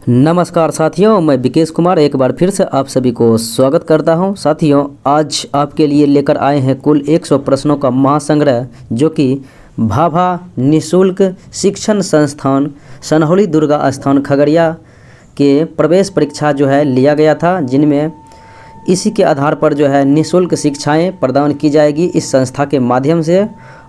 नमस्कार साथियों, मैं विकेश कुमार एक बार फिर से आप सभी को स्वागत करता हूं। साथियों, आज आपके लिए लेकर आए हैं कुल 100 प्रश्नों का महासंग्रह, जो कि भाभा निःशुल्क शिक्षण संस्थान सनहौली दुर्गा स्थान खगड़िया के प्रवेश परीक्षा जो है लिया गया था, जिनमें इसी के आधार पर जो है निःशुल्क शिक्षाएं प्रदान की जाएगी इस संस्था के माध्यम से,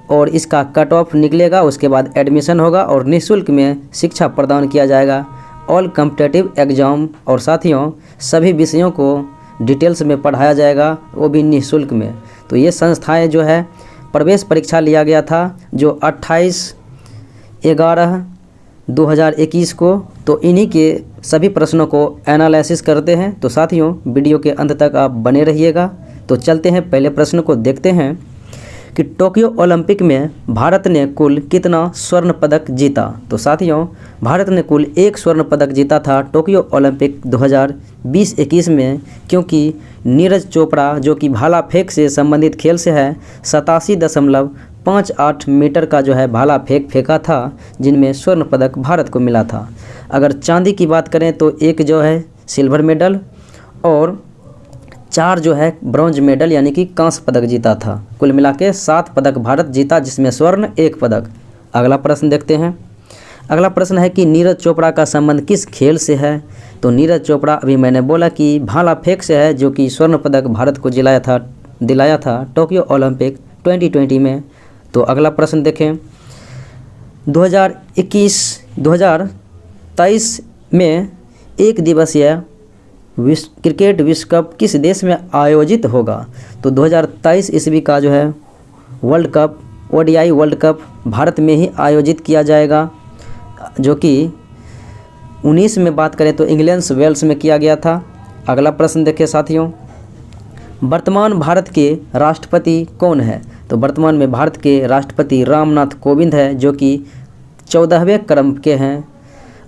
और इसका कट ऑफ निकलेगा, उसके बाद एडमिशन होगा और निःशुल्क में शिक्षा प्रदान किया जाएगा ऑल कॉम्पिटिटिव एग्ज़ाम। और साथियों, सभी विषयों को डिटेल्स में पढ़ाया जाएगा, वो भी निःशुल्क में। तो ये संस्थाएं जो है प्रवेश परीक्षा लिया गया था जो 28/11/2021 को। तो इन्हीं के सभी प्रश्नों को एनालिसिस करते हैं। तो साथियों, वीडियो के अंत तक आप बने रहिएगा। तो चलते हैं, पहले प्रश्न को देखते हैं कि टोक्यो ओलंपिक में भारत ने कुल कितना स्वर्ण पदक जीता। तो साथियों, भारत ने कुल 1 स्वर्ण पदक जीता था टोक्यो ओलंपिक 2020-21 में, क्योंकि नीरज चोपड़ा जो कि भाला फेंक से संबंधित खेल से है 87.58 मीटर का जो है भाला फेंका था, जिनमें स्वर्ण पदक भारत को मिला था। अगर चांदी की बात करें तो 1 जो है सिल्वर मेडल और 4 जो है ब्रॉन्ज मेडल यानी कि कांस्य पदक जीता था। कुल मिला के 7 पदक भारत जीता, जिसमें स्वर्ण 1 पदक। अगला प्रश्न देखते हैं। अगला प्रश्न है कि नीरज चोपड़ा का संबंध किस खेल से है। तो नीरज चोपड़ा, अभी मैंने बोला कि भाला फेंक से है, जो कि स्वर्ण पदक भारत को दिलाया था टोक्यो ओलंपिक 2020 में। तो अगला प्रश्न देखें। 2023 में 1 दिवसीय क्रिकेट विश्व कप किस देश में आयोजित होगा। तो 2023 ईस्वी का जो है world cup, ODI world cup Bharat में ही आयोजित किया जाएगा, जो कि 19 में बात करें तो इंग्लैंड वेल्स में किया गया था। अगला प्रश्न देखें साथियों। वर्तमान भारत के राष्ट्रपति कौन है। तो वर्तमान में भारत के राष्ट्रपति रामनाथ कोविंद है, जो कि 14वें क्रम के हैं,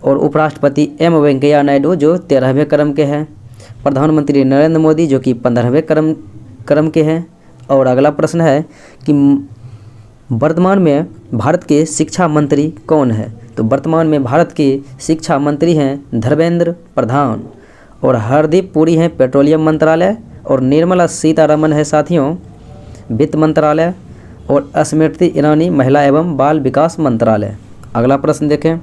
और उपराष्ट्रपति M वेंकैया नायडू जो 13वें क्रम के हैं। प्रधानमंत्री नरेंद्र मोदी जो कि 15वें क्रम के हैं। और अगला प्रश्न है कि वर्तमान में भारत के शिक्षा मंत्री कौन है। तो वर्तमान में भारत के शिक्षा मंत्री हैं धर्मेंद्र प्रधान, और हरदीप पुरी हैं पेट्रोलियम मंत्रालय, और निर्मला सीतारमण है साथियों वित्त मंत्रालय, और स्मृति ईरानी महिला एवं बाल विकास मंत्रालय। अगला प्रश्न देखें।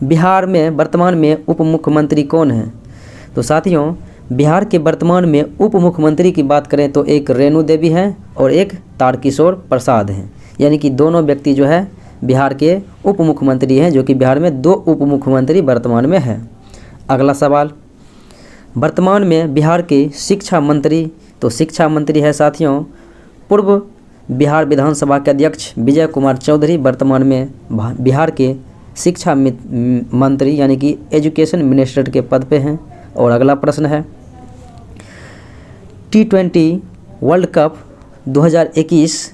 बिहार में वर्तमान में उप मुख्यमंत्री कौन है। तो साथियों, बिहार के वर्तमान में उप मुख्यमंत्री की बात करें तो एक रेणु देवी हैं और एक तारकिशोर प्रसाद हैं, यानी कि दोनों व्यक्ति जो है बिहार के उप मुख्यमंत्री हैं, जो कि बिहार में 2 उप मुख्यमंत्री वर्तमान में हैं। अगला सवाल, वर्तमान में बिहार के शिक्षा मंत्री। तो शिक्षा मंत्री है साथियों पूर्व बिहार विधानसभा के अध्यक्ष विजय कुमार चौधरी वर्तमान में बिहार के शिक्षा मंत्री यानी कि एजुकेशन मिनिस्टर के पद पे हैं। और अगला प्रश्न है T20 वर्ल्ड कप 2021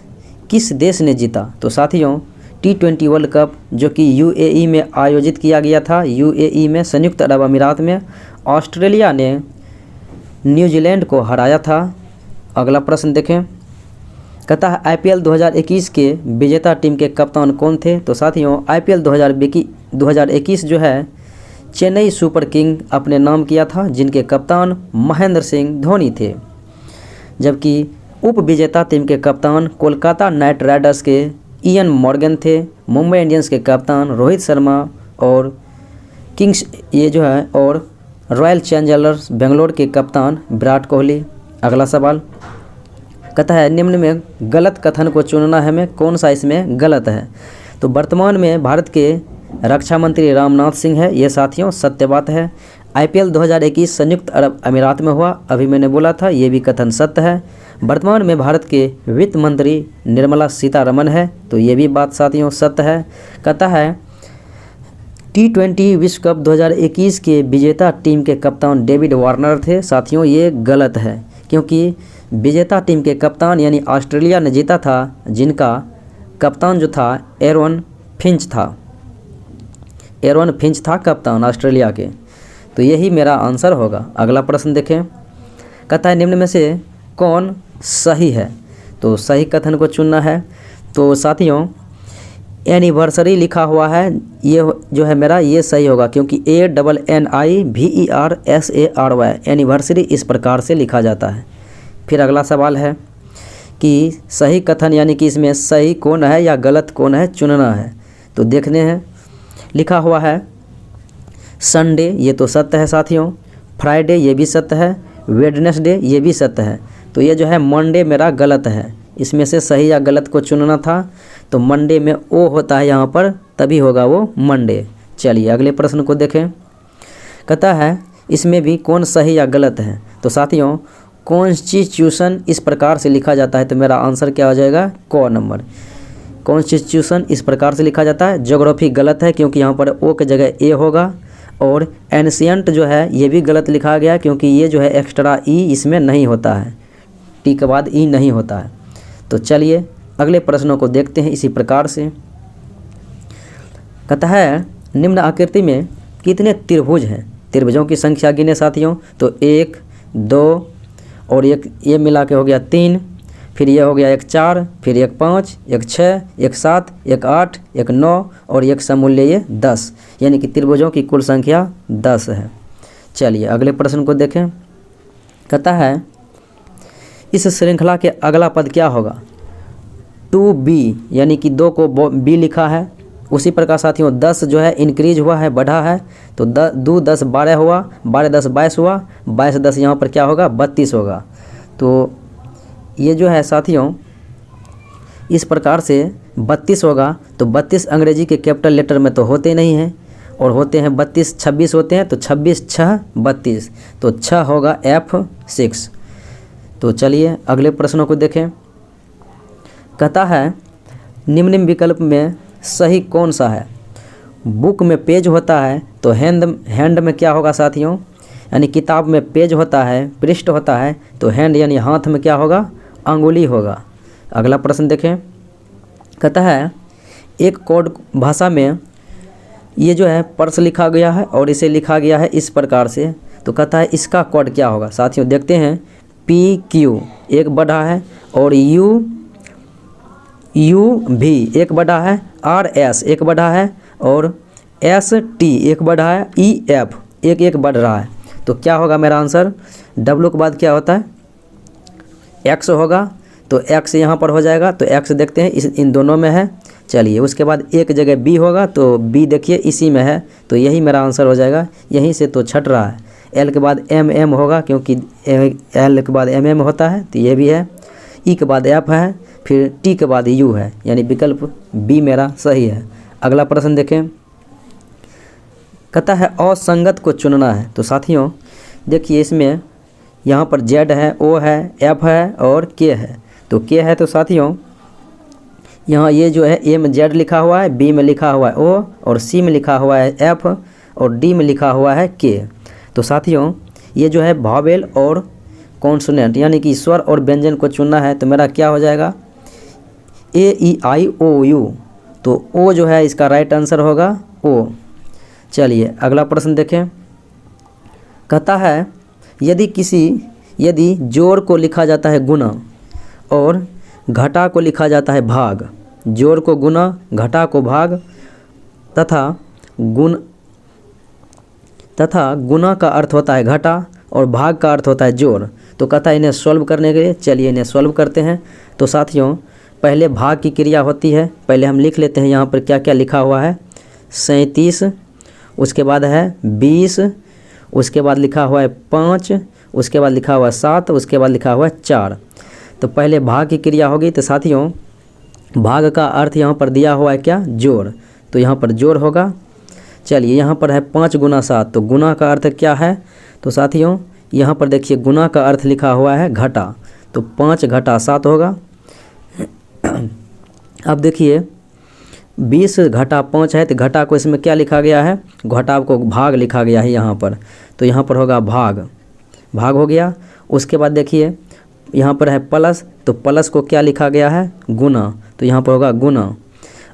किस देश ने जीता। तो साथियों, T20 वर्ल्ड कप जो कि UAE में आयोजित किया गया था, UAE में संयुक्त अरब अमीरात में, ऑस्ट्रेलिया ने न्यूजीलैंड को हराया था। अगला प्रश्न देखें। कहता है IPL 2021 के विजेता टीम के कप्तान कौन थे। तो साथियों, IPL 2021 जो है चेन्नई सुपर किंग अपने नाम किया था, जिनके कप्तान महेंद्र सिंह धोनी थे, जबकि उप विजेता टीम के कप्तान कोलकाता नाइट राइडर्स के इयन मॉर्गन थे, मुंबई इंडियंस के कप्तान रोहित शर्मा, और किंग्स ये जो है और रॉयल चैलेंजर्स बेंगलोर के कप्तान विराट कोहली। अगला सवाल कहता है निम्न में गलत कथन को चुनना है, में कौन सा इसमें गलत है। तो वर्तमान में भारत के रक्षा मंत्री राजनाथ सिंह है, ये साथियों सत्य बात है। IPL 2021 संयुक्त अरब अमीरात में हुआ, अभी मैंने बोला था, ये भी कथन सत्य है। वर्तमान में भारत के वित्त मंत्री निर्मला सीतारमण है, तो ये भी बात साथियों सत्य है। कहता है T20 विश्व कप 2021 के विजेता टीम के कप्तान डेविड वार्नर थे। साथियों, ये गलत है, क्योंकि विजेता टीम के कप्तान यानी ऑस्ट्रेलिया ने जीता था, जिनका कप्तान जो था एरन फिंच था कप्तान ऑस्ट्रेलिया के। तो यही मेरा आंसर होगा। अगला प्रश्न देखें। कहता है निम्न में से कौन सही है। तो सही कथन को चुनना है। तो साथियों, एनिवर्सरी लिखा हुआ है, ये जो है मेरा ये सही होगा क्योंकि ANNIVERSARY एनिवर्सरी इस प्रकार से लिखा जाता है। फिर अगला सवाल है कि सही कथन यानी कि इसमें सही कौन है या गलत कौन है चुनना है। तो देखने हैं, लिखा हुआ है संडे, ये तो सत्य है साथियों। फ्राइडे ये भी सत्य है। वेडनेसडे ये भी सत्य है। तो ये जो है मंडे मेरा गलत है। इसमें से सही या गलत को चुनना था। तो मंडे में ओ होता है यहाँ पर, तभी होगा वो मंडे। चलिए अगले प्रश्न को देखें। कहता है इसमें भी कौन सही या गलत है। तो साथियों कॉन्स्टिट्यूशन इस प्रकार से लिखा जाता है, तो मेरा आंसर क्या हो जाएगा, क नंबर। कॉन्स्टिट्यूशन इस प्रकार से लिखा जाता है। ज्योग्राफी गलत है क्योंकि यहाँ पर ओ की जगह ए होगा। और एंशिएंट जो है ये भी गलत लिखा गया क्योंकि ये जो है एक्स्ट्रा ई इसमें नहीं होता है, टी के बाद ई नहीं होता है। तो चलिए अगले प्रश्नों को देखते हैं इसी प्रकार से। कहता है निम्न आकृति में कितने त्रिभुज हैं। त्रिभुजों की संख्या गिने साथियों। तो 1 2 और एक ये मिला के हो गया 3, फिर ये हो गया 1 4, फिर 1 5, 1 6, 1 7, 1 8, 1 9 और एक समूल्य ये 10, यानी कि त्रिभुजों की कुल संख्या 10 है। चलिए अगले प्रश्न को देखें। कहता है इस श्रृंखला के अगला पद क्या होगा। 2b यानी कि 2 को b लिखा है। उसी प्रकार साथियों 10 जो है इंक्रीज हुआ है, बढ़ा है। तो 2 10 12 हुआ, 12 10 22 हुआ, 22 10 यहाँ पर क्या होगा 32 होगा। तो ये जो है साथियों इस प्रकार से 32 होगा। तो 32 अंग्रेजी के कैपिटल लेटर में तो होते नहीं हैं, और होते हैं 32 26 होते हैं। तो 26 6 32, तो 6 होगा F6। तो चलिए अगले प्रश्नों को देखें। कहता है निम्न विकल्प में सही कौन सा है। बुक में पेज होता है, तो हैंड में क्या होगा साथियों, यानी किताब में पेज होता है, पृष्ठ होता है। तो हैंड यानी हाथ में क्या होगा, अंगुली होगा। अगला प्रश्न देखें। कहता है एक कोड भाषा में ये जो है पर्स लिखा गया है और इसे लिखा गया है इस प्रकार से। तो कहता है इसका कोड क्या होगा। साथियों देखते हैं, PQ एक बढ़ा है, और UV एक बढ़ा है, RS एक बढ़ा है, और ST एक बढ़ा है, EF एक बढ़ रहा है। तो क्या होगा मेरा आंसर, W के बाद क्या होता है, X होगा। तो X यहाँ पर हो जाएगा। तो X देखते हैं इन दोनों में है। चलिए उसके बाद एक जगह B होगा, तो B देखिए इसी में है। तो यही मेरा आंसर हो जाएगा, यहीं से तो छट रहा है। L के बाद MM होगा क्योंकि L के बाद MM होता है, तो ये भी है। E के बाद F है, फिर T के बाद U है, यानी विकल्प B मेरा सही है। अगला प्रश्न देखें। कहता है असंगत को चुनना है। तो साथियों देखिए इसमें यहाँ पर Z है, O है, F है और K है। तो K है तो साथियों यहाँ ये जो है A में Z लिखा हुआ है, B में लिखा हुआ है O, और C में लिखा हुआ है F, और D में लिखा हुआ है K। तो साथियों ये जो है वॉवेल और कॉन्सोनेंट यानी कि स्वर और व्यंजन को चुनना है। तो मेरा क्या हो जाएगा, AEIOU। तो O जो है इसका राइट आंसर होगा O। चलिए अगला प्रश्न देखें। कहता है यदि जोड़ को लिखा जाता है गुना और घटा को लिखा जाता है भाग, जोड़ को गुना, घटा को भाग, तथा गुना का अर्थ होता है घटा और भाग का अर्थ होता है जोड़। तो कहता है इन्हें सॉल्व करने के लिए, चलिए इन्हें सॉल्व करते हैं। तो साथियों पहले भाग की क्रिया होती है, पहले हम लिख लेते हैं यहाँ पर क्या क्या लिखा हुआ है। 37, उसके बाद है 20, उसके बाद लिखा हुआ है 5, उसके बाद लिखा हुआ है 7, उसके बाद लिखा हुआ है 4। तो पहले भाग की क्रिया होगी। तो साथियों भाग का अर्थ यहाँ पर दिया हुआ है क्या, जोड़। तो यहाँ पर जोड़ होगा। चलिए यहाँ पर है 5 गुना 7, तो गुना का अर्थ क्या है। तो साथियों यहाँ पर देखिए गुना का अर्थ लिखा हुआ है घटा, तो 5 घटा 7 होगा। अब देखिए 20 घटा 5 है, तो घटा को इसमें क्या लिखा गया है, घटा को भाग लिखा गया है यहाँ पर। तो यहाँ पर होगा भाग हो गया। उसके बाद देखिए यहाँ पर है प्लस, तो प्लस को क्या लिखा गया है, गुना। तो यहाँ पर होगा गुना।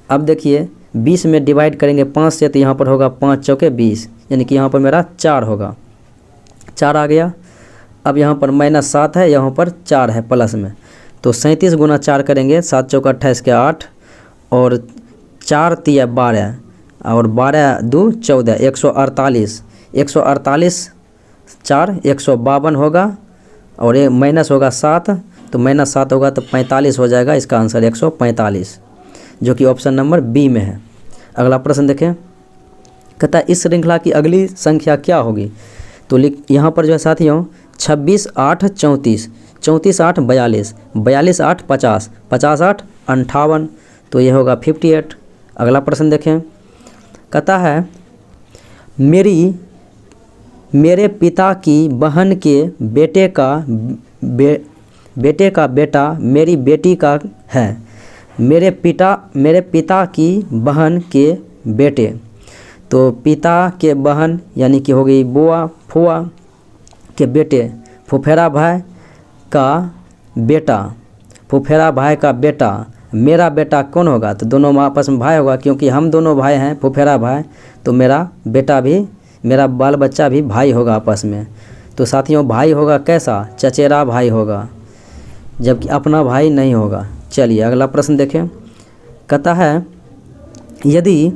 अब देखिए 20 में डिवाइड करेंगे 5 से, तो यहाँ पर होगा 5 चौके 20, यानी कि यहाँ पर मेरा 4 होगा, 4 आ गया। अब यहाँ पर -7 है, यहाँ पर 4 है प्लस में। तो 37 गुना 4 करेंगे, 7 चौका 28 के 8, और 4 तिया 12 और 12 2 14, 148, 148 4 152 होगा और ये माइनस होगा 7, तो माइनस 7 होगा तो 45 हो जाएगा। इसका आंसर 145 जो कि ऑप्शन नंबर बी में है। अगला प्रश्न देखें, कहता है इस श्रृंखला की अगली संख्या क्या होगी। तो यहाँ पर जो है साथियों 26 8 34, 34 8 42, 42 8 50, 50 8 58, तो ये होगा 58। अगला प्रश्न देखें, कहता है मेरे पिता की बहन के बेटे का बेटा मेरी बेटी का है। मेरे पिता की बहन के बेटे, तो पिता के बहन यानी कि हो गई बुआ फुआ के बेटे, फुफेरा भाई का बेटा, फुफेरा भाई का बेटा मेरा बेटा कौन होगा। तो दोनों आपस में भाई होगा, क्योंकि हम दोनों भाई हैं फुफेरा भाई, तो मेरा बेटा भी, मेरा बाल बच्चा भी भाई होगा आपस में। तो साथियों भाई होगा कैसा, चचेरा भाई होगा, जबकि अपना भाई नहीं होगा। चलिए अगला प्रश्न देखें, कहता है यदि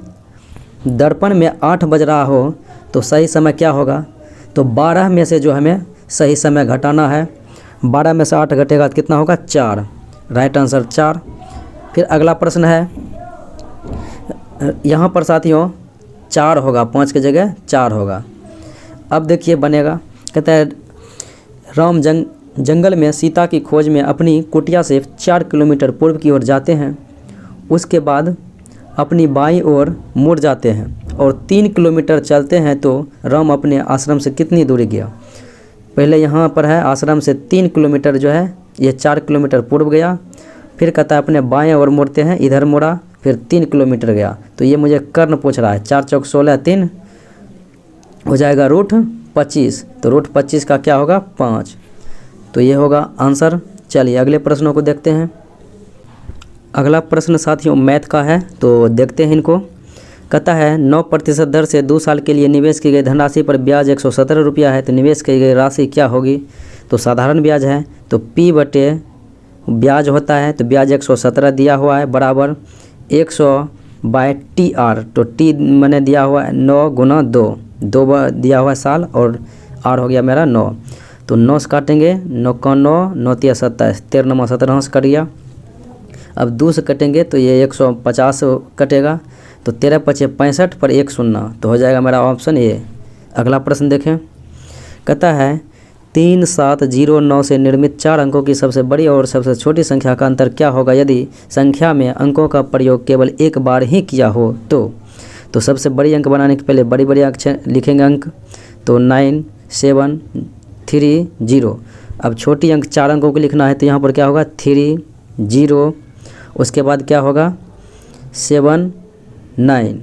दर्पण में 8 बज रहा हो तो सही समय क्या होगा। तो 12 में से जो हमें सही समय घटाना है, 12 में से 8 घटेगा तो कितना होगा 4, राइट आंसर 4। फिर अगला प्रश्न है, यहाँ पर साथियों 4 होगा, 5 की जगह 4 होगा। अब देखिए बनेगा, कहता है राम जंगल में सीता की खोज में अपनी कुटिया से 4 किलोमीटर पूर्व की ओर जाते हैं। उसके बाद अपनी बाईं ओर मुड़ जाते हैं और 3 किलोमीटर चलते हैं। तो राम अपने आश्रम से कितनी दूरी गया। पहले यहाँ पर है आश्रम से 3 किलोमीटर जो है, ये 4 किलोमीटर पूर्व गया। फिर कहता है अपने बाएं ओर मुड़ते हैं, इधर मुड़ा, फिर 3 किलोमीटर गया। तो ये मुझे कर्ण पूछ रहा है, 4 चौक 16, 3 हो जाएगा रूट 25, तो रूट 25 का क्या होगा 5, तो ये होगा आंसर। चलिए अगले प्रश्नों को देखते हैं। अगला प्रश्न साथियों मैथ का है, तो देखते हैं इनको। कहता है 9% दर से 2 साल के लिए निवेश की गई धनराशि पर ब्याज 117 रुपया है, तो निवेश की गई राशि क्या होगी। तो साधारण ब्याज है, तो P बटे ब्याज होता है, तो ब्याज 117 दिया हुआ है बराबर 100/TR, तो T मैंने दिया हुआ है 9 गुना 2 दिया हुआ है साल, और R हो गया मेरा 9, तो 9 से काटेंगे, 9 का 9, 9 तिया 27, 13 9 17 से कट गया। अब 2 से कटेंगे तो ये 150 कटेगा, तो 13 पचे 65 पर 1 0, तो हो जाएगा मेरा ऑप्शन ए। अगला प्रश्न देखें, कहता है 3709 से निर्मित 4 अंकों की सबसे बड़ी और सबसे छोटी संख्या का अंतर क्या होगा यदि संख्या में अंकों का प्रयोग केवल एक बार ही किया हो। तो सबसे बड़ी अंक बनाने के पहले बड़ी अक्षर लिखेंगे अंक, तो 9 7 3 0। अब छोटी अंक 4 अंकों को लिखना है, तो यहाँ पर क्या होगा 3 0, उसके बाद क्या होगा 7 9।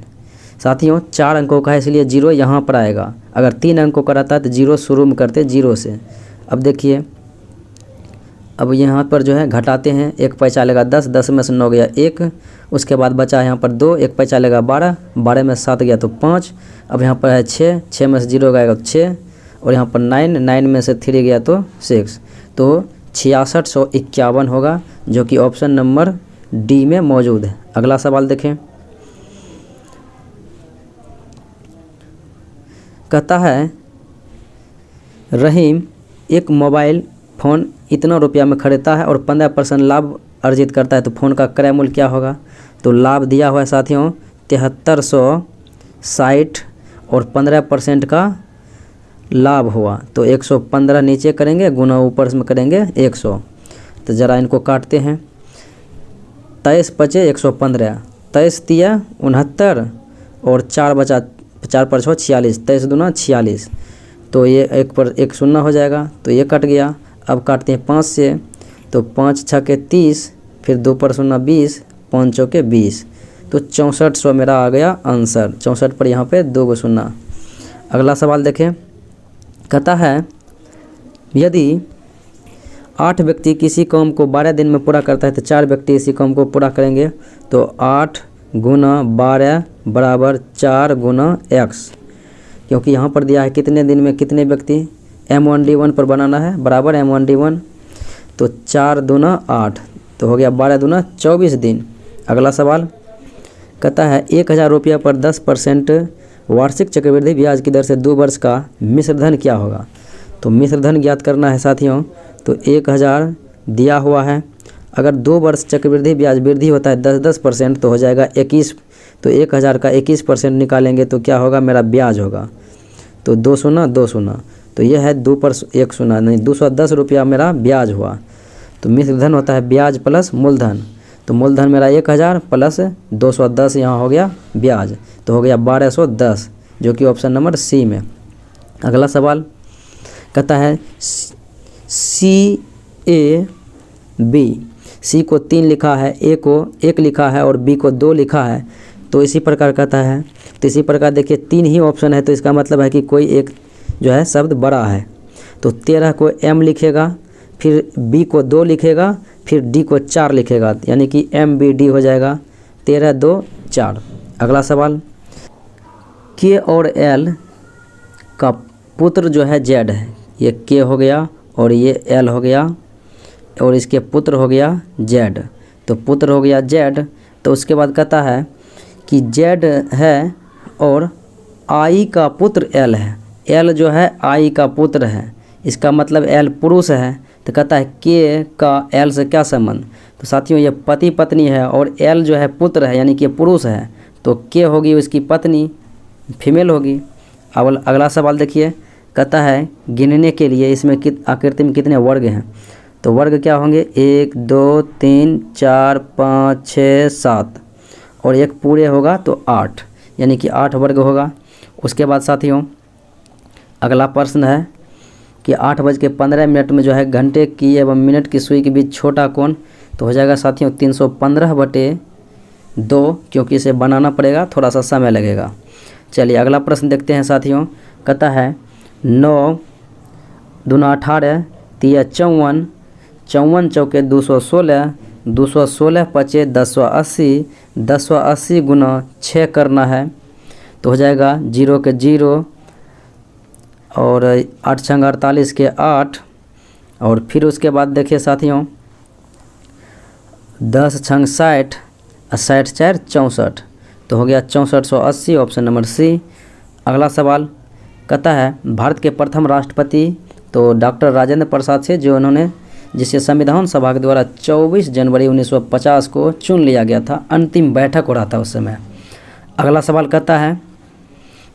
साथियों 4 अंकों का है इसलिए 0 यहाँ पर आएगा। अगर 3 अंकों का रहता है तो 0 शुरू में करते 0 से। अब देखिए, अब यहाँ पर जो है घटाते हैं, 1 पैसा लेगा 10, 10 में से 9 गया 1, उसके बाद बचा यहाँ पर 2, 1 पैसा लेगा 12, 12 में से 7 गया तो 5। अब यहाँ पर है 6, 6 में से 0 गएगा तो 6, और यहाँ पर 9, 9 में से 3 गया तो 6, तो 6651 होगा, जो कि ऑप्शन नंबर डी में मौजूद है। अगला सवाल देखें, कहता है रहीम एक मोबाइल फ़ोन इतना रुपया में खरीदता है और 15% लाभ अर्जित करता है, तो फ़ोन का क्रय मूल्य क्या होगा। तो लाभ दिया हुआ है साथियों 7360 और 15% का लाभ हुआ, तो 115 नीचे करेंगे, गुना ऊपर में करेंगे 100। तो ज़रा इनको काटते हैं, 23 पचे 115, 23 तिया 69 और 4 बचा, 4 पर 6 46, 23 दूना 46, तो ये 1 पर 1 शून्य हो जाएगा, तो ये कट गया। अब काटते हैं 5 से, तो 5 छके 30, फिर 2 पर 0 20, 5 चौके 20, तो 6400 मेरा आ गया आंसर। 64 पर यहाँ पे 2 शून्य। अगला सवाल देखें, कहता है यदि 8 व्यक्ति किसी काम को 12 दिन में पूरा करता है तो 4 व्यक्ति इसी काम को पूरा करेंगे, तो 8 गुना 12 बराबर 4 गुना x, क्योंकि यहाँ पर दिया है कितने दिन में कितने व्यक्ति, M1D1 पर बनाना है बराबर M1D1, तो 4 दूना 8, तो हो गया 12 दूना 24 दिन। अगला सवाल, कहता है 1000 रुपया पर 10% वार्षिक चक्रवृद्धि ब्याज की दर से 2 वर्ष का मिश्र धन क्या होगा। तो मिश्र धन ज्ञात करना है साथियों। तो 1000 दिया हुआ है, अगर 2 वर्ष चक्रवृद्धि ब्याज वृद्धि होता है 10% तो हो जाएगा 21। तो 1000 का 21% निकालेंगे तो क्या होगा, मेरा ब्याज होगा। तो 2 शून्य 2 शून्य, तो यह है 2 पर 1 शून्य, नहीं 210 रुपया मेरा ब्याज हुआ। तो मिश्र धन होता है ब्याज प्लस मूलधन। तो मूलधन मेरा 1000 प्लस 210 यहाँ हो गया ब्याज, तो हो गया 1210, जो कि ऑप्शन नंबर सी में। अगला सवाल कहता है CAB, सी को 3 लिखा है, ए को 1 लिखा है और बी को 2 लिखा है। तो इसी प्रकार कहता है, तो इसी प्रकार देखिए 3 ही ऑप्शन है, तो इसका मतलब है कि कोई एक जो है शब्द बड़ा है। तो 13 को M लिखेगा, फिर B को 2 लिखेगा, फिर D को 4 लिखेगा, यानी कि MBD हो जाएगा 13 2 4। अगला सवाल, K और L का पुत्र जो है Z है, ये K हो गया और ये L हो गया और इसके पुत्र हो गया Z। तो पुत्र हो गया Z, तो उसके बाद कहता है कि Z है और I का पुत्र L है। L जो है I का पुत्र है, इसका मतलब L पुरुष है। तो कहता है K का L से क्या संबंध। तो साथियों ये पति पत्नी है और L जो है पुत्र है, यानी कि पुरुष है। तो K होगी उसकी पत्नी, फीमेल होगी। अब अगला सवाल देखिए, कहता है गिनने के लिए इसमें आकृति में कितने वर्ग हैं। तो वर्ग क्या होंगे, 1 2 3 4 5 6 7 और एक पूरे होगा तो 8, यानी कि 8 वर्ग होगा। उसके बाद साथियों अगला प्रश्न है कि 8:15 में जो है घंटे की एवं मिनट की सुई के बीच छोटा कोण, तो हो जाएगा साथियों 315/2, क्योंकि इसे बनाना पड़ेगा, थोड़ा सा समय लगेगा। चलिए अगला प्रश्न देखते हैं साथियों। कहता है 9 दूना 18 तिया 54, 54 चौके 216, 216 पचे 1080, 1080 गुना 6 करना है। तो हो जाएगा 0 के 0 और 8 छंग 48 के 8, और फिर उसके बाद देखिए साथियों 10 छंग 60, 60 4 64, तो हो गया 6480, ऑप्शन नंबर सी। अगला सवाल कहता है भारत के प्रथम राष्ट्रपति तो डॉक्टर राजेंद्र प्रसाद से, जो उन्होंने जिसे संविधान सभा के द्वारा 24 जनवरी 1950 को चुन लिया गया था, अंतिम बैठक हो रहा था उस समय। अगला सवाल कहता है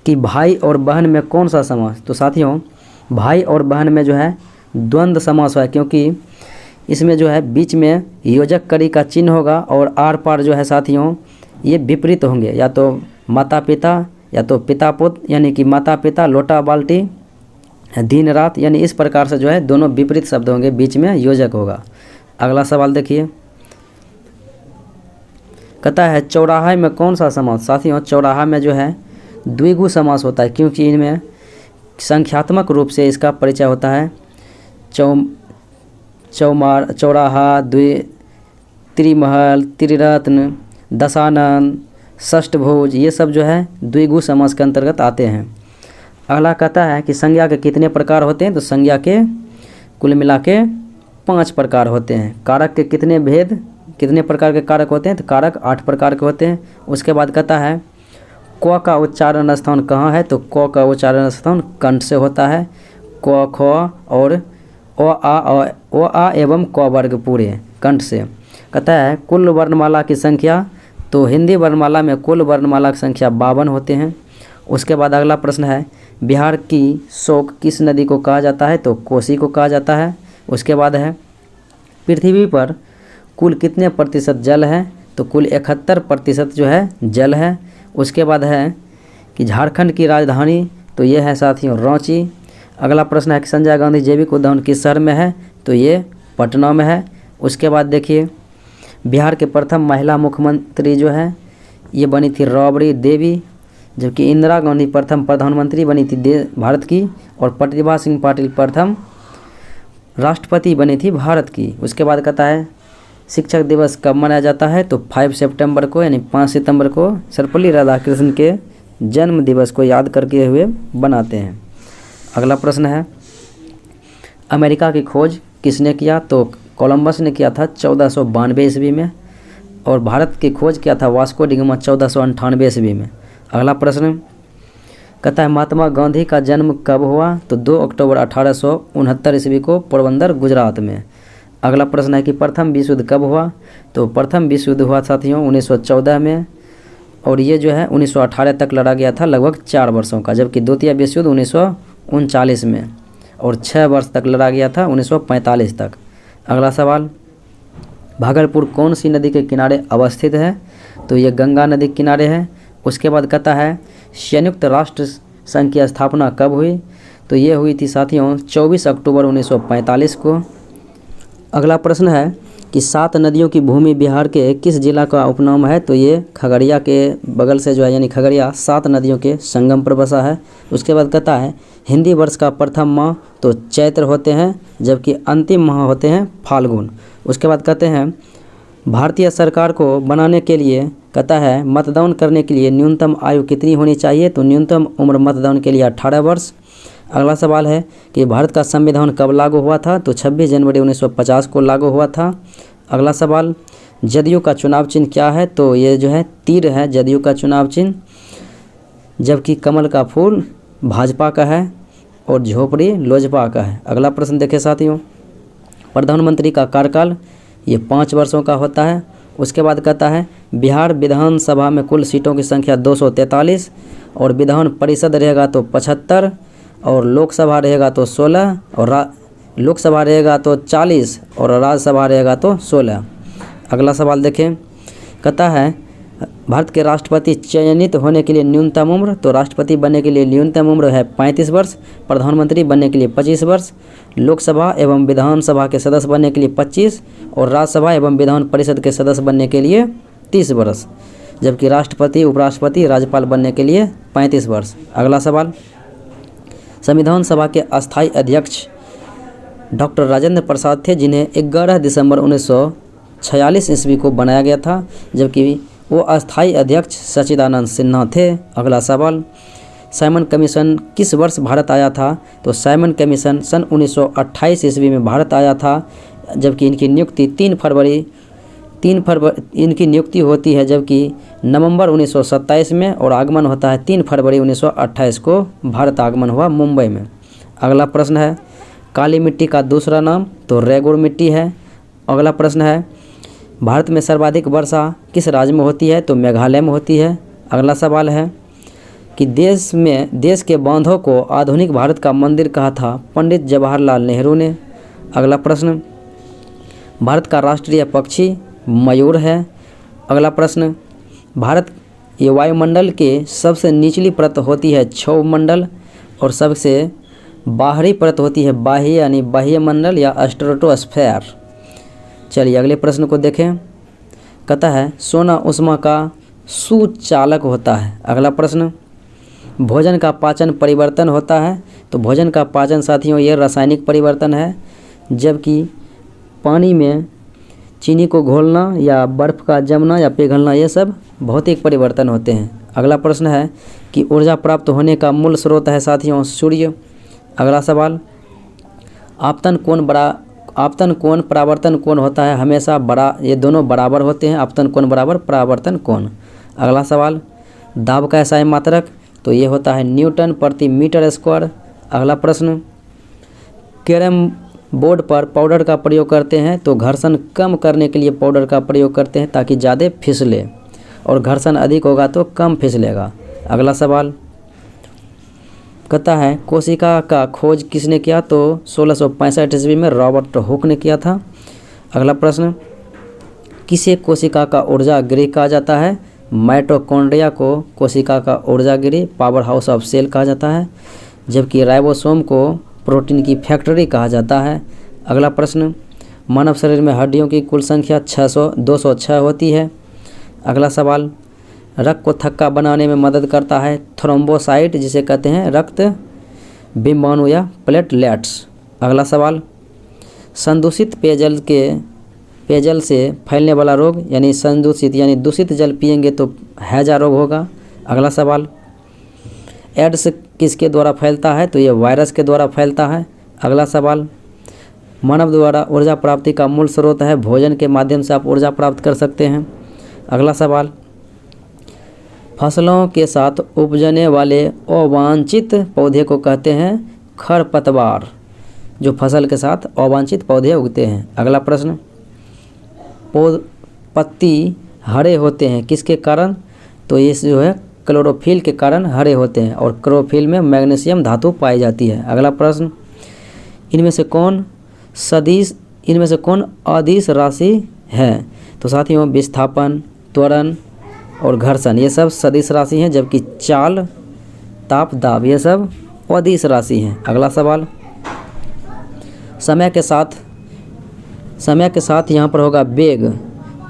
कि भाई और बहन में कौन सा समास। तो साथियों भाई और बहन में जो है द्वंद्व समास है, क्योंकि इसमें जो है बीच में योजक कड़ी का चिन्ह होगा और आर पार जो है साथियों ये विपरीत होंगे, या तो माता पिता या तो पिता पुत्र, यानी कि माता पिता लोटा बाल्टी दिन रात, यानी इस प्रकार से जो है दोनों विपरीत शब्द होंगे, बीच में योजक होगा। अगला सवाल देखिए, कहता है चौराहा में कौन सा समास। साथियों चौराहा में जो है द्विगु समास होता है, क्योंकि इनमें संख्यात्मक रूप से इसका परिचय होता है। चौमार, चौराहा, त्रिमहल, त्रिरत्न, दशानन, षष्ठभुज, ये सब जो है द्विगु समास के अंतर्गत आते हैं। अगला कहता है कि संज्ञा के कितने प्रकार होते हैं। तो संज्ञा के कुल मिला के 5 प्रकार होते हैं। कारक के कितने प्रकार के कारक होते हैं। तो कारक 8 प्रकार के होते हैं। उसके बाद कहता है क का उच्चारण स्थान कहाँ है। तो क का उच्चारण स्थान कंठ से होता है। क ख और ओ आ एवं क वर्ग पूरे कंठ से। कहता है कुल वर्णमाला की संख्या। तो हिंदी वर्णमाला में कुल वर्णमाला की संख्या 52 होते हैं। उसके बाद अगला प्रश्न है बिहार की शोक किस नदी को कहा जाता है। तो कोसी को कहा जाता है। उसके बाद है पृथ्वी पर कुल कितने प्रतिशत जल है। तो कुल 71% जो है जल है। उसके बाद है कि झारखंड की राजधानी तो ये है साथियों रांची। अगला प्रश्न है कि संजय गांधी जैविक उद्यान किस शहर में है। तो ये पटना में है। उसके बाद देखिए बिहार के प्रथम महिला मुख्यमंत्री जो है ये बनी थी राबड़ी देवी, जबकि इंदिरा गांधी प्रथम प्रधानमंत्री बनी थी भारत की, और प्रतिभा सिंह पाटिल प्रथम राष्ट्रपति बनी थी भारत की। उसके बाद कहता है शिक्षक दिवस कब मनाया जाता है। तो 5 सितंबर को, यानी 5 सितंबर को सर्वपल्ली राधाकृष्णन के जन्म दिवस को याद करके हुए बनाते हैं। अगला प्रश्न है अमेरिका की खोज किसने किया। तो कोलंबस ने किया था 1492 ईस्वी में। और भारत की खोज किया था वास्को डी गामा 1498 ईस्वी में। अगला प्रश्न कहता है महात्मा गांधी का जन्म कब हुआ? तो 2 अक्टूबर 1869 ईस्वी को पोरबंदर गुजरात में। अगला प्रश्न है कि प्रथम विश्व युद्ध कब हुआ? तो प्रथम विश्व युद्ध हुआ साथियों 1914 में, और ये जो है 1918 तक लड़ा गया था, लगभग 4 वर्षों का। जबकि द्वितीय विश्व युद्ध 1939 में, और 6 वर्ष तक लड़ा गया था 1945 तक। अगला सवाल, भागलपुर कौन सी नदी के किनारे अवस्थित है? तो ये गंगा नदी के किनारे है। उसके बाद कहता है संयुक्त राष्ट्र संघ की स्थापना कब हुई? तो ये हुई थी साथियों 24 अक्टूबर 1945 को। अगला प्रश्न है कि 7 नदियों की भूमि बिहार के किस जिला का उपनाम है? तो ये खगड़िया के बगल से जो है, यानी खगड़िया 7 नदियों के संगम पर बसा है। उसके बाद कहता है हिंदी वर्ष का प्रथम माह तो चैत्र होते हैं, जबकि अंतिम माह होते हैं फाल्गुन। उसके बाद कहते हैं भारतीय सरकार को बनाने के लिए कहता है मतदान करने के लिए न्यूनतम आयु कितनी होनी चाहिए? तो न्यूनतम उम्र मतदान के लिए 18 वर्ष। अगला सवाल है कि भारत का संविधान कब लागू हुआ था? तो 26 जनवरी 1950 को लागू हुआ था। अगला सवाल, जदयू का चुनाव चिन्ह क्या है? तो ये जो है तीर है जदयू का चुनाव चिन्ह, जबकि कमल का फूल भाजपा का है और झोपड़ी लोजपा का है। अगला प्रश्न देखें साथियों, प्रधानमंत्री का कार्यकाल ये 5 वर्षों का होता है। उसके बाद कहता है बिहार विधानसभा में कुल सीटों की संख्या 243, और विधान परिषद रहेगा तो 75, और लोकसभा रहेगा तो 16, और लोकसभा रहेगा तो 40, और राज्यसभा रहेगा तो 16। अगला सवाल देखें, कहता है भारत के राष्ट्रपति चयनित होने के लिए न्यूनतम उम्र? तो राष्ट्रपति बनने के लिए न्यूनतम उम्र है 35 वर्ष, प्रधानमंत्री बनने के लिए 25 वर्ष, लोकसभा एवं विधानसभा के सदस्य बनने के लिए 25, और राज्यसभा एवं विधान परिषद के सदस्य बनने के लिए 30 वर्ष, जबकि राष्ट्रपति उपराष्ट्रपति राज्यपाल बनने के लिए 35 वर्ष। अगला सवाल, संविधान सभा के अस्थायी अध्यक्ष डॉक्टर राजेंद्र प्रसाद थे, जिन्हें 11 दिसंबर 1946 ईस्वी को बनाया गया था, जबकि वो अस्थायी अध्यक्ष सच्चिदानंद सिन्हा थे। अगला सवाल, साइमन कमीशन किस वर्ष भारत आया था? तो साइमन कमीशन सन 1928 ईस्वी में भारत आया था, जबकि इनकी नियुक्ति 3 फरवरी इनकी नियुक्ति होती है, जबकि नवंबर 1927 में, और आगमन होता है 3 फरवरी 1928 को भारत आगमन हुआ मुंबई में। अगला प्रश्न है काली मिट्टी का दूसरा नाम? तो रेगुड़ मिट्टी है। अगला प्रश्न है भारत में सर्वाधिक वर्षा किस राज्य में होती है? तो मेघालय में होती है। अगला सवाल है कि देश के बांधों को आधुनिक भारत का मंदिर कहा था पंडित जवाहरलाल नेहरू ने। अगला प्रश्न, भारत का राष्ट्रीय पक्षी मयूर है। अगला प्रश्न, भारत ये वायुमंडल के सबसे निचली परत होती है क्षोभ मंडल, और सबसे बाहरी परत होती है बाह्य यानी बाह्य मंडल या स्ट्रेटोस्फेयर। चलिए अगले प्रश्न को देखें, कहता है सोना उष्मा का सुचालक होता है। अगला प्रश्न, भोजन का पाचन परिवर्तन होता है? तो भोजन का पाचन साथियों ये रासायनिक परिवर्तन है, जबकि पानी में चीनी को घोलना या बर्फ़ का जमना या पिघलना ये सब भौतिक परिवर्तन होते हैं। अगला प्रश्न है कि ऊर्जा प्राप्त होने का मूल स्रोत है साथियों सूर्य। अगला सवाल, आपतन कोण परावर्तन कोण होता है हमेशा ये दोनों बराबर होते हैं, आपतन कोण बराबर परावर्तन कोण। अगला सवाल, दाब का एसआई मात्रक? तो ये होता है न्यूटन प्रति मीटर स्क्वायर। अगला प्रश्न, कैरम बोर्ड पर पाउडर का प्रयोग करते हैं? तो घर्षण कम करने के लिए पाउडर का प्रयोग करते हैं ताकि ज़्यादा फिसले, और घर्षण अधिक होगा तो कम फिसलेगा। अगला सवाल कहता है कोशिका का खोज किसने किया? तो 1665 ईस्वी में रॉबर्ट हुक ने किया था। अगला प्रश्न, किसे कोशिका का ऊर्जा गृह कहा जाता है? माइटोकॉन्ड्रिया को कोशिका का ऊर्जा गृह पावर हाउस ऑफ सेल कहा जाता है, जबकि राइबोसोम को प्रोटीन की फैक्ट्री कहा जाता है। अगला प्रश्न, मानव शरीर में हड्डियों की कुल संख्या 206 होती है। अगला सवाल, रक्त को थक्का बनाने में मदद करता है थ्रोम्बोसाइट, जिसे कहते हैं रक्त बिम्बाणु या प्लेटलेट्स। अगला सवाल, संदूषित पेयजल से फैलने वाला रोग यानी संदूषित यानी दूषित जल पिएंगे तो हैजा रोग होगा। अगला सवाल, एड्स किसके द्वारा फैलता है? तो ये वायरस के द्वारा फैलता है। अगला सवाल, मानव द्वारा ऊर्जा प्राप्ति का मूल स्रोत है भोजन के माध्यम से आप ऊर्जा प्राप्त कर सकते हैं। अगला सवाल, फसलों के साथ उपजने वाले अवांछित पौधे को कहते हैं खरपतवार। जो फसल के साथ अवांछित पौधे उगते हैं। अगला प्रश्न, पत्ती हरे होते हैं किसके कारण? तो ये जो है क्लोरोफिल के कारण हरे होते हैं और क्लोरोफिल में मैग्नीशियम धातु पाई जाती है। अगला प्रश्न, इनमें से कौन अदिश राशि है? तो साथियों विस्थापन, त्वरण और घर्षण ये सब सदिश राशि हैं, जबकि चाल, ताप, दाब ये सब अदिश राशि हैं। अगला सवाल, समय के साथ यहाँ पर होगा वेग।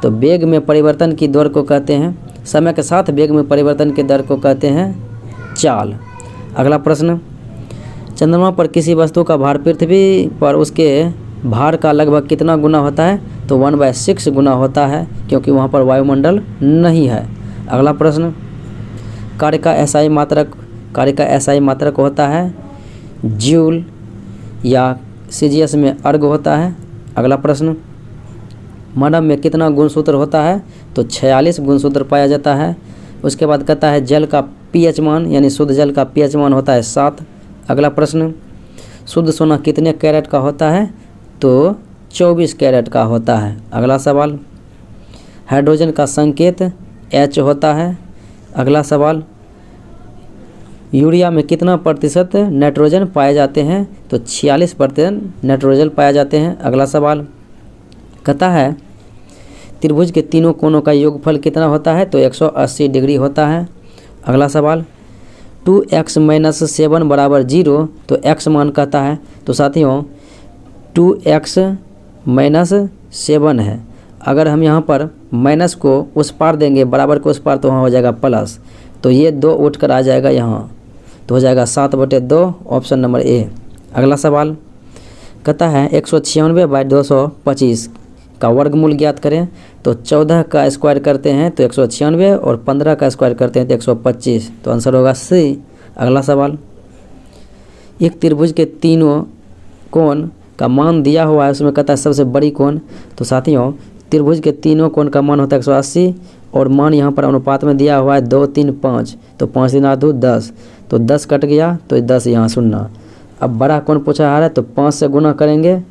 तो वेग में परिवर्तन की दर को कहते हैं, समय के साथ वेग में परिवर्तन के दर को कहते हैं चाल। अगला प्रश्न, चंद्रमा पर किसी वस्तु का भार पृथ्वी पर उसके भार का लगभग कितना गुना होता है? तो 1/6 गुना होता है, क्योंकि वहाँ पर वायुमंडल नहीं है। अगला प्रश्न, कार्य का एसआई मात्रक होता है जूल या सीजीएस में अर्ग होता है। अगला प्रश्न, मानव में कितना गुणसूत्र होता है? तो 46 गुणसूत्र पाया जाता है। उसके बाद कहता है जल का पीएच मान, यानी शुद्ध जल का पीएच मान होता है 7। अगला प्रश्न, शुद्ध सोना कितने कैरेट का होता है? तो 24 कैरेट का होता है। अगला सवाल, हाइड्रोजन का संकेत H होता है। अगला सवाल, यूरिया में कितना प्रतिशत नाइट्रोजन पाए जाते हैं? तो 46% नाइट्रोजन पाए जाते हैं। अगला सवाल, कहता है त्रिभुज के तीनों कोणों का योगफल कितना होता है? तो 180 डिग्री होता है। अगला सवाल, 2x - 7 = 0, तो x मान कहता है। तो साथियों 2x - 7 है। अगर हम यहाँ पर माइनस को उस पार देंगे, बराबर को उस पार, तो वहाँ हो जाएगा प्लस। तो ये 2 उठ कर आ जाएगा यहाँ, तो हो जाएगा 7/2, ऑप्शन नंबर ए। अगला सवाल, कहता है 196/225 का वर्गमूल ज्ञात करें। तो 14 का स्क्वायर करते हैं तो 196 और 15 का स्क्वायर करते हैं तो 125, तो आंसर होगा सी। अगला सवाल, एक त्रिभुज के तीनों कोण का मान दिया हुआ है, उसमें कहता है सबसे बड़ी कोण। तो साथियों त्रिभुज के तीनों कोण का मान होता है 180 और मान यहाँ पर अनुपात में दिया हुआ है 2, 3, 5, तो 5 3 8 10, तो 10 कट गया तो 10 यहाँ 0। अब बड़ा कोण पूछा आ रहा है तो 5 से गुना करेंगे,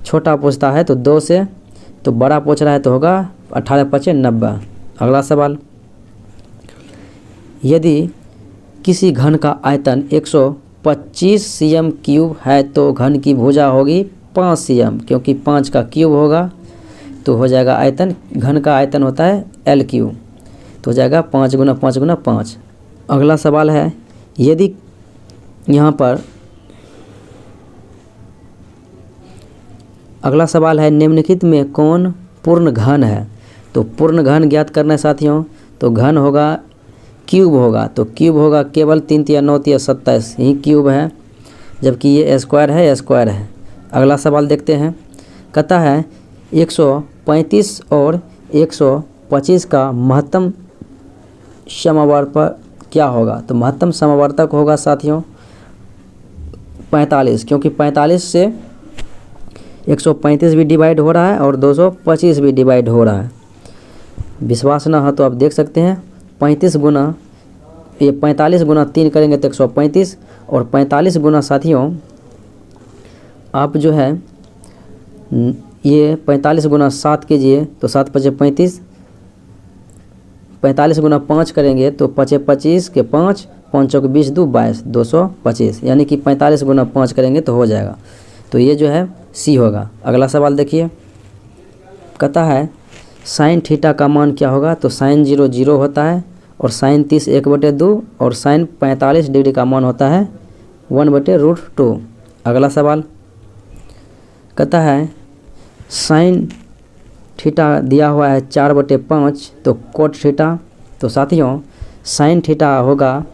छोटा पूछता है तो 2 से, तो बड़ा पूछ रहा है तो होगा 18 × 5 = 90। अगला सवाल, यदि किसी घन का आयतन 125 cm³ है तो घन की भुजा होगी 5 cm, क्योंकि 5 का क्यूब होगा तो हो जाएगा आयतन, घन का आयतन होता है L3, तो हो जाएगा 5 × 5 × 5। अगला सवाल है, यदि यहाँ पर अगला सवाल है निम्नलिखित में कौन पूर्ण घन है? तो पूर्ण घन ज्ञात करना है साथियों, तो घन होगा क्यूब होगा, तो क्यूब होगा केवल 3 × 9 = 27 ही क्यूब है, जबकि ये स्क्वायर है। अगला सवाल देखते हैं, कहता है 135 और 125 का महत्तम समवर्तक क्या होगा? तो महत्तम समवर्तक होगा साथियों 45, क्योंकि 45 से 135 भी डिवाइड हो रहा है और 225 भी डिवाइड हो रहा है। विश्वास ना हो तो आप देख सकते हैं 45 गुना 3 करेंगे तो 135 और 45 गुना साथियों आप जो है ये 45 गुना 7 कीजिए तो 7 × 5 = 35, 45 गुना 5 करेंगे तो 5 × 25 के 5, 5 × 20 = 2 = 22, 225, यानी कि 45 गुना 5 करेंगे तो हो जाएगा, तो ये जो है सी होगा। अगला सवाल देखिए, कहता है साइन थीटा का मान क्या होगा? तो साइन 0 0 होता है और साइन 30 1/2 और साइन 45 डिग्री का मान होता है 1/√2। अगला सवाल, कहता है साइन थीटा दिया हुआ है 4/5, तो कोट थीटा, तो साथियों साइन थीटा होगा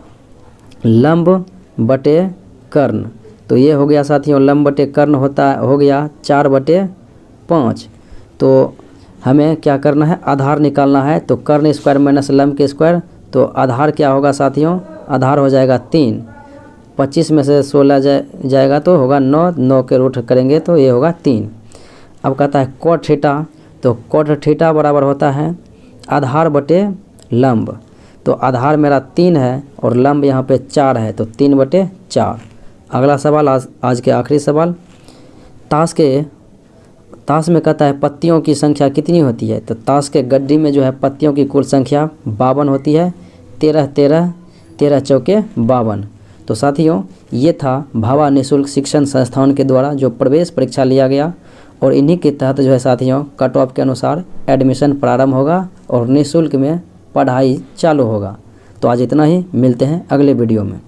लंब बटे कर्ण, तो ये हो गया साथियों लंब बटे कर्ण हो गया 4/5। तो हमें क्या करना है, आधार निकालना है, तो कर्ण स्क्वायर माइनस लंब के स्क्वायर, तो आधार क्या होगा साथियों, आधार हो जाएगा 3, 25 में से 16 जाएगा तो होगा 9, 9 के रूट करेंगे तो ये होगा 3। अब कहता है कोट थीटा, तो कोट थीटा बराबर होता है आधार बटे लंब, तो आधार मेरा 3 है और लंब यहाँ पे 4 है, तो 3/4। अगला सवाल, आज के आखिरी सवाल, ताश में कहता है पत्तियों की संख्या कितनी होती है? तो ताश के गड्डी में जो है पत्तियों की कुल संख्या 52 होती है, 13 13 13 चौके 52। तो साथियों, ये था भाभा निःशुल्क शिक्षण संस्थान के द्वारा जो प्रवेश परीक्षा लिया गया, और इन्हीं के तहत जो है साथियों कट ऑफ के अनुसार एडमिशन प्रारंभ होगा और निःशुल्क में पढ़ाई चालू होगा। तो आज इतना ही, मिलते हैं अगले वीडियो में।